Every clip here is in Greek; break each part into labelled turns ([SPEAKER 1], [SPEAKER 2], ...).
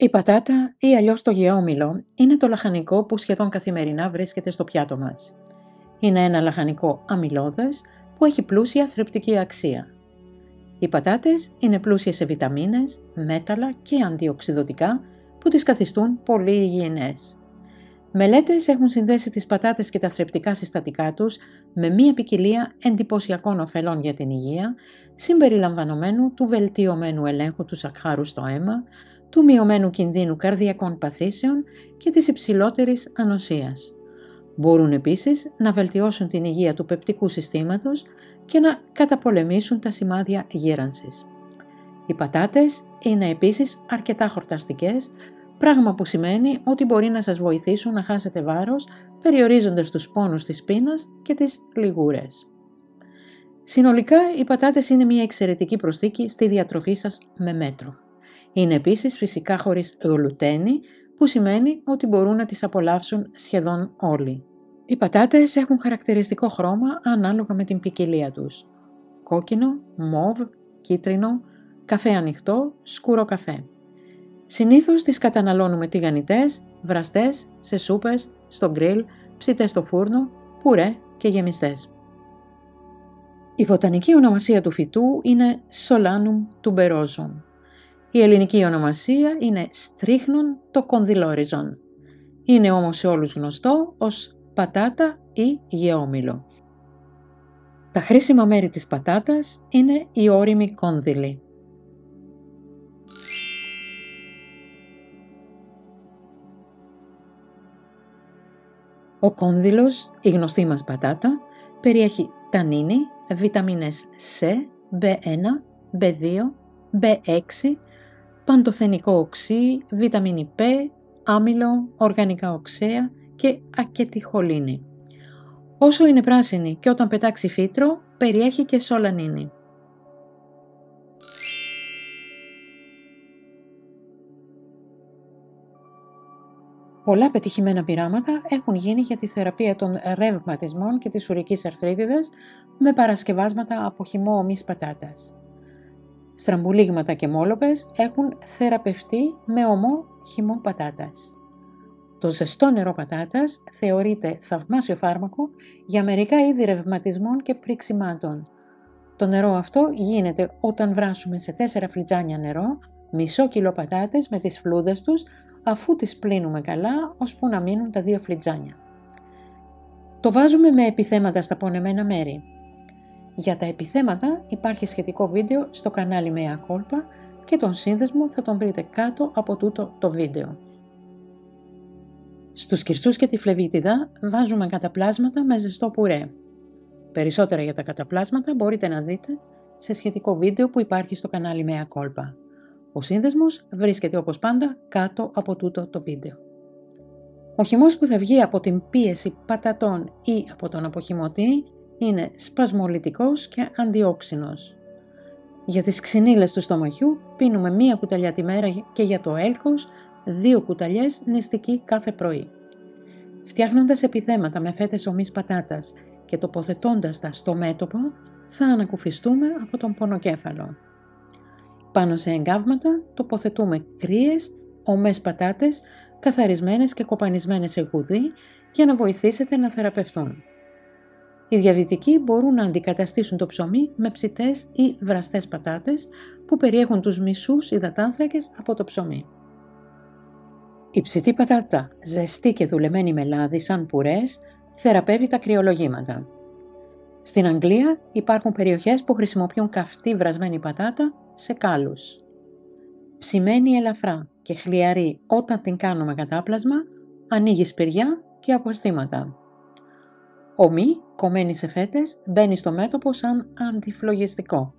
[SPEAKER 1] Η πατάτα ή αλλιώς το γεώμηλο είναι το λαχανικό που σχεδόν καθημερινά βρίσκεται στο πιάτο μας. Είναι ένα λαχανικό αμυλώδες που έχει πλούσια θρεπτική αξία. Οι πατάτες είναι πλούσιες σε βιταμίνες, μέταλλα και αντιοξυδοτικά που τις καθιστούν πολύ υγιεινές. Μελέτες έχουν συνδέσει τις πατάτες και τα θρεπτικά συστατικά τους με μία ποικιλία εντυπωσιακών ωφελών για την υγεία, συμπεριλαμβανομένου του βελτιωμένου ελέγχου του σακχάρου στο αίμα, του μειωμένου κινδύνου καρδιακών παθήσεων και της υψηλότερης ανοσίας. Μπορούν επίσης να βελτιώσουν την υγεία του πεπτικού συστήματος και να καταπολεμήσουν τα σημάδια γύρανσης. Οι πατάτες είναι επίσης αρκετά χορταστικές, πράγμα που σημαίνει ότι μπορεί να σας βοηθήσουν να χάσετε βάρος, περιορίζοντας τους πόνους της πείνας και τις λιγούρες. Συνολικά, οι πατάτες είναι μια εξαιρετική προσθήκη στη διατροφή σας με μέτρο. Είναι επίσης φυσικά χωρίς γλουτένη, που σημαίνει ότι μπορούν να τις απολαύσουν σχεδόν όλοι. Οι πατάτες έχουν χαρακτηριστικό χρώμα ανάλογα με την ποικιλία τους. Κόκκινο, μοβ, κίτρινο, καφέ ανοιχτό, σκούρο καφέ. Συνήθως τις καταναλώνουμε τηγανιτές, βραστές, σε σούπες, στο γκριλ, ψητές στο φούρνο, πουρέ και γεμιστές. Η βοτανική ονομασία του φυτού είναι Solanum tuberosum. Η ελληνική ονομασία είναι Strychnon το κονδυλόριζον. Είναι όμως σε όλους γνωστό ως πατάτα ή γεώμηλο. Τα χρήσιμα μέρη της πατάτας είναι οι ώριμοι κόνδυλοι. Ο κόνδυλος, η γνωστή μας πατάτα, περιέχει τανίνη, βιταμίνες C, B1, B2, B6, παντοθενικό οξύ, βιταμίνη P, άμυλο, οργανικά οξέα και ακετιχολίνη. Όσο είναι πράσινη και όταν πετάξει φύτρο, περιέχει και σολανίνη. Πολλά πετυχημένα πειράματα έχουν γίνει για τη θεραπεία των ρευματισμών και της ουρικής αρθρίτιδας με παρασκευάσματα από χυμό ομής πατάτας. Στραμπουλίγματα και μόλοπες έχουν θεραπευτεί με ομό χυμό πατάτας. Το ζεστό νερό πατάτας θεωρείται θαυμάσιο φάρμακο για μερικά είδη ρευματισμών και πριξιμάτων. Το νερό αυτό γίνεται όταν βράσουμε σε 4 φλιτζάνια νερό μισό κιλό πατάτες με τις φλούδες τους, αφού τις πλύνουμε καλά ώσπου να μείνουν τα 2 φλιτζάνια. Το βάζουμε με επιθέματα στα πονεμένα μέρη. Για τα επιθέματα υπάρχει σχετικό βίντεο στο κανάλι Mea Culpa και τον σύνδεσμο θα τον βρείτε κάτω από τούτο το βίντεο. Στους κυρστούς και τη φλεβίτιδα βάζουμε καταπλάσματα με ζεστό πουρέ. Περισσότερα για τα καταπλάσματα μπορείτε να δείτε σε σχετικό βίντεο που υπάρχει στο κανάλι Mea Culpa. Ο σύνδεσμος βρίσκεται όπως πάντα κάτω από τούτο το βίντεο. Ο χυμός που θα βγει από την πίεση πατατών ή από τον αποχυμωτή είναι σπασμολυτικός και αντιόξινος. Για τις ξυνήλες του στομαχιού πίνουμε 1 κουταλιά τη μέρα και για το έλκος 2 κουταλιές νηστική κάθε πρωί. Φτιάχνοντας επιθέματα με φέτες ομής πατάτας και τοποθετώντας τα στο μέτωπο θα ανακουφιστούμε από τον πονοκέφαλο. Πάνω σε εγκάβματα τοποθετούμε κρύες, ομές πατάτες, καθαρισμένες και κοπανισμένες σε γουδί για να βοηθήσετε να θεραπευθούν. Οι διαβητικοί μπορούν να αντικαταστήσουν το ψωμί με ψητές ή βραστές πατάτες που περιέχουν τους μισούς υδατάνθρακες από το ψωμί. Η ψητή πατάτα, ζεστή και δουλεμένη με λάδι σαν πουρές, θεραπεύει τα κρυολογήματα. Στην Αγγλία υπάρχουν περιοχές που χρησιμοποιούν καυτή βρασμένη πατάτα σε κάλους. Ψημένη ελαφρά και χλιαρή όταν την κάνουμε κατάπλασμα, ανοίγει σπηριά και αποστήματα. Ομή, κομμένη σε φέτες, μπαίνει στο μέτωπο σαν αντιφλογιστικό.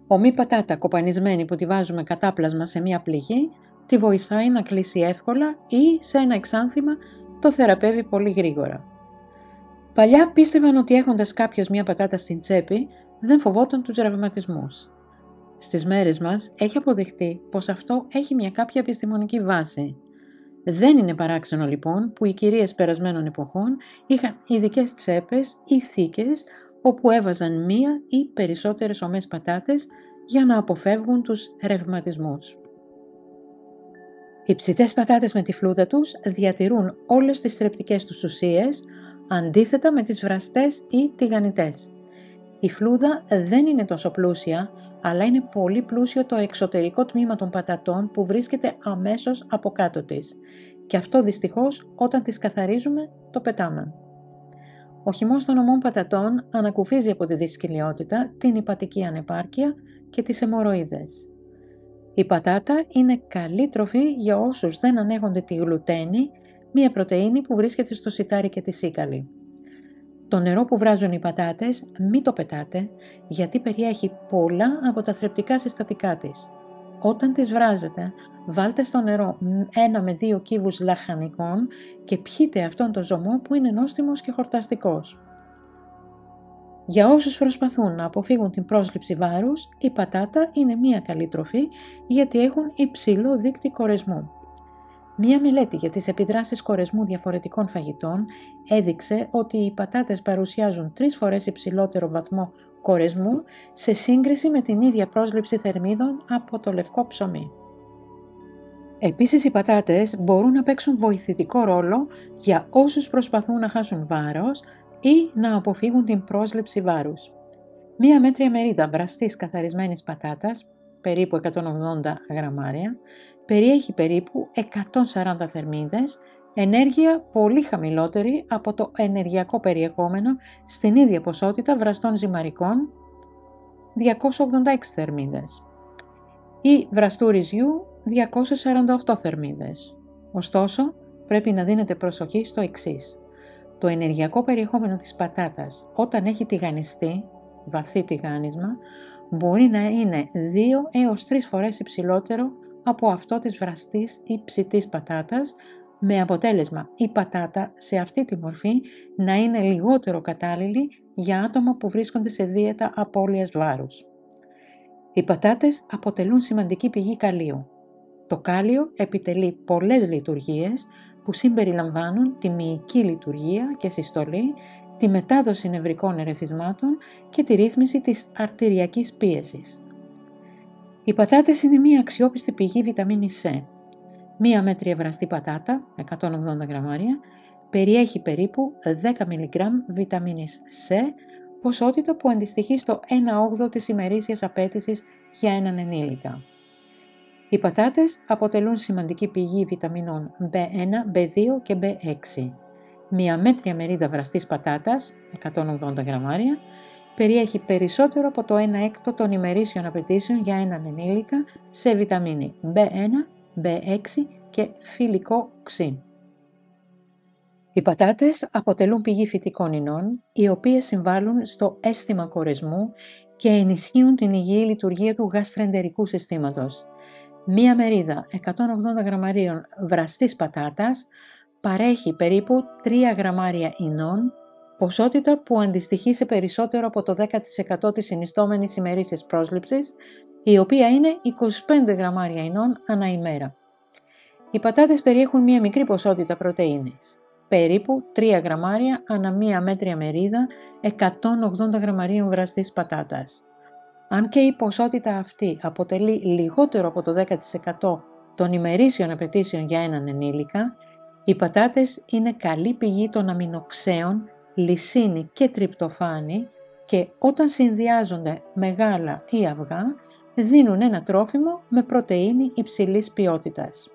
[SPEAKER 1] Ομή πατάτα κοπανισμένη που τη βάζουμε κατάπλασμα σε μία πληγή, τη βοηθάει να κλείσει εύκολα ή σε ένα εξάνθημα το θεραπεύει πολύ γρήγορα. Παλιά πίστευαν ότι έχοντας κάποιος μία πατάτα στην τσέπη δεν φοβόταν τους ρευματισμούς. Στις μέρες μας έχει αποδειχτεί πως αυτό έχει μια κάποια επιστημονική βάση. Δεν είναι παράξενο λοιπόν που οι κυρίες περασμένων εποχών είχαν ειδικές τσέπες ή θήκες όπου έβαζαν μία ή περισσότερες ομές πατάτες για να αποφεύγουν τους ρευματισμούς. Οι ψητές πατάτες με τη φλούδα τους διατηρούν όλες τις θρεπτικές τους ουσίες, αντίθετα με τις βραστές ή τηγανιτές. Η φλούδα δεν είναι τόσο πλούσια, αλλά είναι πολύ πλούσιο το εξωτερικό τμήμα των πατατών που βρίσκεται αμέσως από κάτω της. Και αυτό δυστυχώς όταν τις καθαρίζουμε το πετάμε. Ο χυμός των ομών πατατών ανακουφίζει από τη δυσκολιότητα, την ηπατική ανεπάρκεια και τις αιμορροίδες. Η πατάτα είναι καλή τροφή για όσους δεν ανέχονται τη γλουτένη, μία πρωτεΐνη που βρίσκεται στο σιτάρι και τη σίκαλη. Το νερό που βράζουν οι πατάτες μην το πετάτε, γιατί περιέχει πολλά από τα θρεπτικά συστατικά της. Όταν τις βράζετε, βάλτε στο νερό 1 με 2 κύβους λαχανικών και πιείτε αυτόν τον ζωμό που είναι νόστιμος και χορταστικός. Για όσους προσπαθούν να αποφύγουν την πρόσληψη βάρους, η πατάτα είναι μία καλή τροφή γιατί έχουν υψηλό δείκτη κορεσμού. Μία μελέτη για τις επιδράσεις κορεσμού διαφορετικών φαγητών έδειξε ότι οι πατάτες παρουσιάζουν 3 φορές υψηλότερο βαθμό κορεσμού σε σύγκριση με την ίδια πρόσληψη θερμίδων από το λευκό ψωμί. Επίσης οι πατάτες μπορούν να παίξουν βοηθητικό ρόλο για όσους προσπαθούν να χάσουν βάρος ή να αποφύγουν την πρόσληψη βάρους. Μία μέτρια μερίδα βραστής καθαρισμένης πατάτας, περίπου 180 γραμμάρια, περιέχει περίπου 140 θερμίδες, ενέργεια πολύ χαμηλότερη από το ενεργειακό περιεχόμενο στην ίδια ποσότητα βραστών ζυμαρικών, 286 θερμίδες, ή βραστού ρυζιού, 248 θερμίδες. Ωστόσο, πρέπει να δίνετε προσοχή στο εξής. Το ενεργειακό περιεχόμενο της πατάτας όταν έχει τηγανιστεί, βαθύ τηγάνισμα, μπορεί να είναι 2 έως 3 φορές υψηλότερο από αυτό της βραστής ή ψητής πατάτας, με αποτέλεσμα η πατάτα σε αυτή τη μορφή να είναι λιγότερο κατάλληλη για άτομα που βρίσκονται σε δίαιτα απώλειας βάρους. Οι πατάτες αποτελούν σημαντική πηγή καλίου. Το κάλιο επιτελεί πολλές λειτουργίες που συμπεριλαμβάνουν τη μυϊκή λειτουργία και συστολή, τη μετάδοση νευρικών ερεθισμάτων και τη ρύθμιση της αρτηριακής πίεσης. Οι πατάτες είναι μία αξιόπιστη πηγή βιταμίνης C. Μία μέτρια βραστή πατάτα, 180 γραμμάρια, περιέχει περίπου 10 mg βιταμίνης C, ποσότητα που αντιστοιχεί στο 1/8 της ημερήσιας απαίτησης για έναν ενήλικα. Οι πατάτες αποτελούν σημαντική πηγή βιταμινών B1, B2 και B6. Μία μέτρια μερίδα βραστής πατάτας, 180 γραμμάρια, περιέχει περισσότερο από το 1/6 των ημερήσιων απαιτήσεων για έναν ενήλικα σε βιταμίνη B1, B6 και φυλικό ξύ. Οι πατάτες αποτελούν πηγή φυτικών ινών, οι οποίες συμβάλλουν στο αίσθημα κορεσμού και ενισχύουν την υγιή λειτουργία του γαστροεντερικού συστήματος. Μία μερίδα 180 γραμμαρίων βραστής πατάτας παρέχει περίπου 3 γραμμάρια ινών, ποσότητα που αντιστοιχεί σε περισσότερο από το 10% της συνιστόμενης ημερήσιας πρόσληψης, η οποία είναι 25 γραμμάρια ινών ανά ημέρα. Οι πατάτες περιέχουν μία μικρή ποσότητα πρωτεΐνης, περίπου 3 γραμμάρια ανά μία μέτρια μερίδα 180 γραμμαρίων βραστής πατάτας. Αν και η ποσότητα αυτή αποτελεί λιγότερο από το 10% των ημερήσιων απαιτήσεων για έναν ενήλικα, οι πατάτες είναι καλή πηγή των αμινοξέων, λυσίνη και τριπτοφάνη και όταν συνδυάζονται με γάλα ή αυγά, δίνουν ένα τρόφιμο με πρωτεΐνη υψηλής ποιότητας.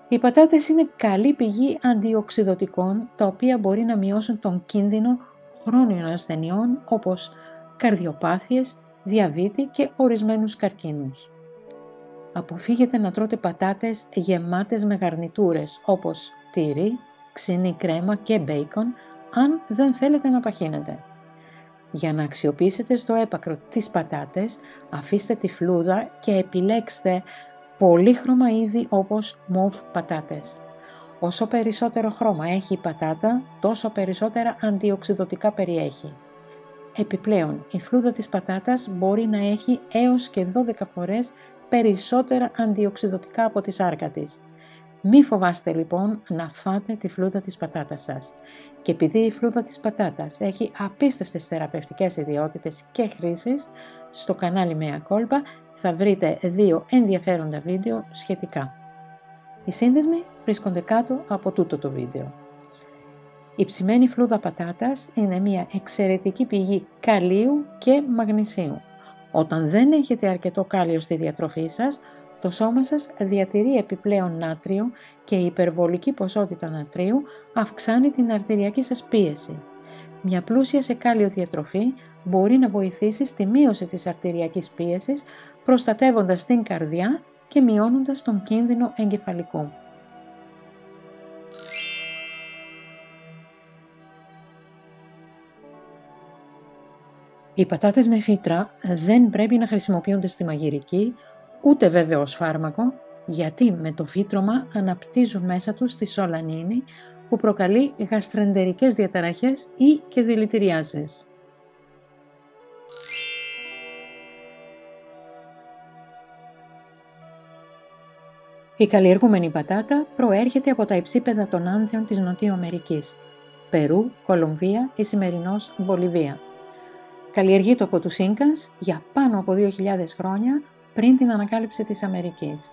[SPEAKER 1] Οι πατάτες είναι καλή πηγή αντιοξυδωτικών, τα οποία μπορεί να μειώσουν τον κίνδυνο χρόνιων ασθενειών όπως καρδιοπάθειες, διαβήτη και ορισμένους καρκίνους. Αποφύγετε να τρώτε πατάτες γεμάτες με γαρνιτούρες όπως τυρί, ξινή κρέμα και μπέικον, αν δεν θέλετε να παχύνετε. Για να αξιοποιήσετε στο έπακρο τις πατάτες, αφήστε τη φλούδα και επιλέξτε πολύχρωμα είδη όπως μοβ πατάτες. Όσο περισσότερο χρώμα έχει η πατάτα, τόσο περισσότερα αντιοξυδωτικά περιέχει. Επιπλέον, η φλούδα της πατάτας μπορεί να έχει έως και 12 φορές περισσότερα αντιοξυδωτικά από τη σάρκα της. Μη φοβάστε λοιπόν να φάτε τη φλούδα της πατάτας σας. Και επειδή η φλούδα της πατάτας έχει απίστευτες θεραπευτικές ιδιότητες και χρήσεις, στο κανάλι Mea Culpa θα βρείτε 2 ενδιαφέροντα βίντεο σχετικά. Οι σύνδεσμοι βρίσκονται κάτω από τούτο το βίντεο. Η ψημένη φλούδα πατάτας είναι μια εξαιρετική πηγή καλίου και μαγνησίου. Όταν δεν έχετε αρκετό κάλιο στη διατροφή σας, το σώμα σας διατηρεί επιπλέον νάτριο και η υπερβολική ποσότητα νατρίου αυξάνει την αρτηριακή σας πίεση. Μια πλούσια σε κάλιο διατροφή μπορεί να βοηθήσει στη μείωση της αρτηριακής πίεσης, προστατεύοντας την καρδιά και μειώνοντας τον κίνδυνο εγκεφαλικού. Οι πατάτες με φύτρα δεν πρέπει να χρησιμοποιούνται στη μαγειρική, ούτε βέβαια ως φάρμακο, γιατί με το φύτρωμα αναπτύσσουν μέσα τους τη σολανίνη που προκαλεί γαστρεντερικές διαταραχές ή και δηλητηριάσεις. Η καλλιεργούμενη πατάτα προέρχεται από τα υψίπεδα των άνθεων της Νοτιού Αμερικής, Περού, Κολομβία ή σημερινώς Βολιβία. Καλλιεργείται από τους Ίνκας για πάνω από 2.000 χρόνια πριν την ανακάλυψη της Αμερικής.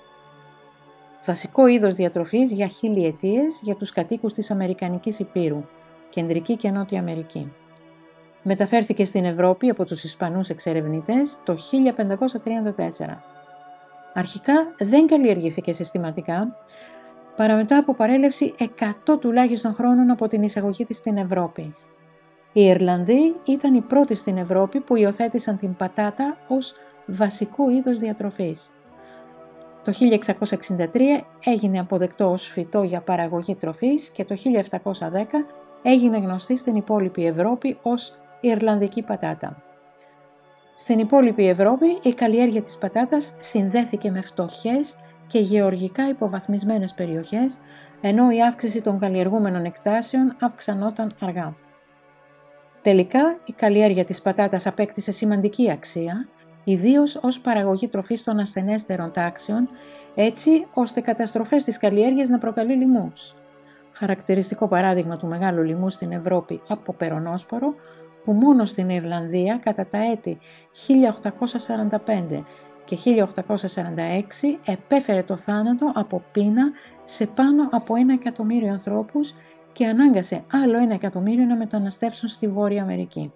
[SPEAKER 1] Βασικό είδος διατροφής για χιλιετίες για τους κατοίκους της Αμερικανικής Ηπείρου, Κεντρική και Νότια Αμερική. Μεταφέρθηκε στην Ευρώπη από τους Ισπανούς εξερευνητές το 1534. Αρχικά δεν καλλιεργήθηκε συστηματικά, παρά μετά από παρέλευση 100 τουλάχιστον χρόνων από την εισαγωγή της στην Ευρώπη. Οι Ιρλανδοί ήταν οι πρώτοι στην Ευρώπη που υιοθέτησαν την πατάτα ως βασικό είδος διατροφής. Το 1663 έγινε αποδεκτό ως φυτό για παραγωγή τροφής και το 1710 έγινε γνωστή στην υπόλοιπη Ευρώπη ως Ιρλανδική πατάτα. Στην υπόλοιπη Ευρώπη η καλλιέργεια της πατάτας συνδέθηκε με φτωχές και γεωργικά υποβαθμισμένες περιοχές, ενώ η αύξηση των καλλιεργούμενων εκτάσεων αυξανόταν αργά. Τελικά, η καλλιέργεια της πατάτας απέκτησε σημαντική αξία, ιδίως ως παραγωγή τροφής των ασθενέστερων τάξεων, έτσι ώστε καταστροφές της καλλιέργειας να προκαλεί λοιμούς. Χαρακτηριστικό παράδειγμα του μεγάλου λοιμού στην Ευρώπη από περονόσπορο, που μόνο στην Ιρλανδία κατά τα έτη 1845 και 1846 επέφερε το θάνατο από πείνα σε πάνω από 1 εκατομμύριο ανθρώπους και ανάγκασε άλλο 1 εκατομμύριο να μεταναστεύσουν στη Βόρεια Αμερική.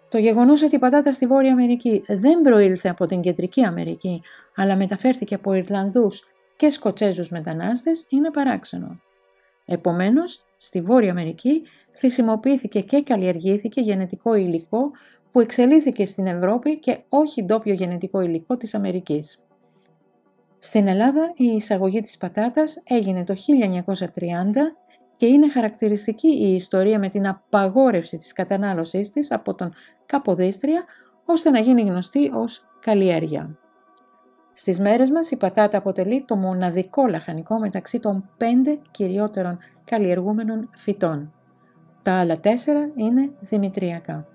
[SPEAKER 1] Το γεγονός ότι η πατάτα στη Βόρεια Αμερική δεν προήλθε από την Κεντρική Αμερική, αλλά μεταφέρθηκε από Ιρλανδούς και Σκοτσέζους μετανάστες, είναι παράξενο. Επομένως, στη Βόρεια Αμερική χρησιμοποιήθηκε και καλλιεργήθηκε γενετικό υλικό που εξελίχθηκε στην Ευρώπη και όχι ντόπιο γενετικό υλικό της Αμερικής. Στην Ελλάδα η εισαγωγή της πατάτας έγινε το 1930 και είναι χαρακτηριστική η ιστορία με την απαγόρευση της κατανάλωσής της από τον Καποδίστρια ώστε να γίνει γνωστή ως καλλιέργεια. Στις μέρες μας η πατάτα αποτελεί το μοναδικό λαχανικό μεταξύ των 5 κυριότερων καλλιεργούμενων φυτών. Τα άλλα 4 είναι δημητριακά.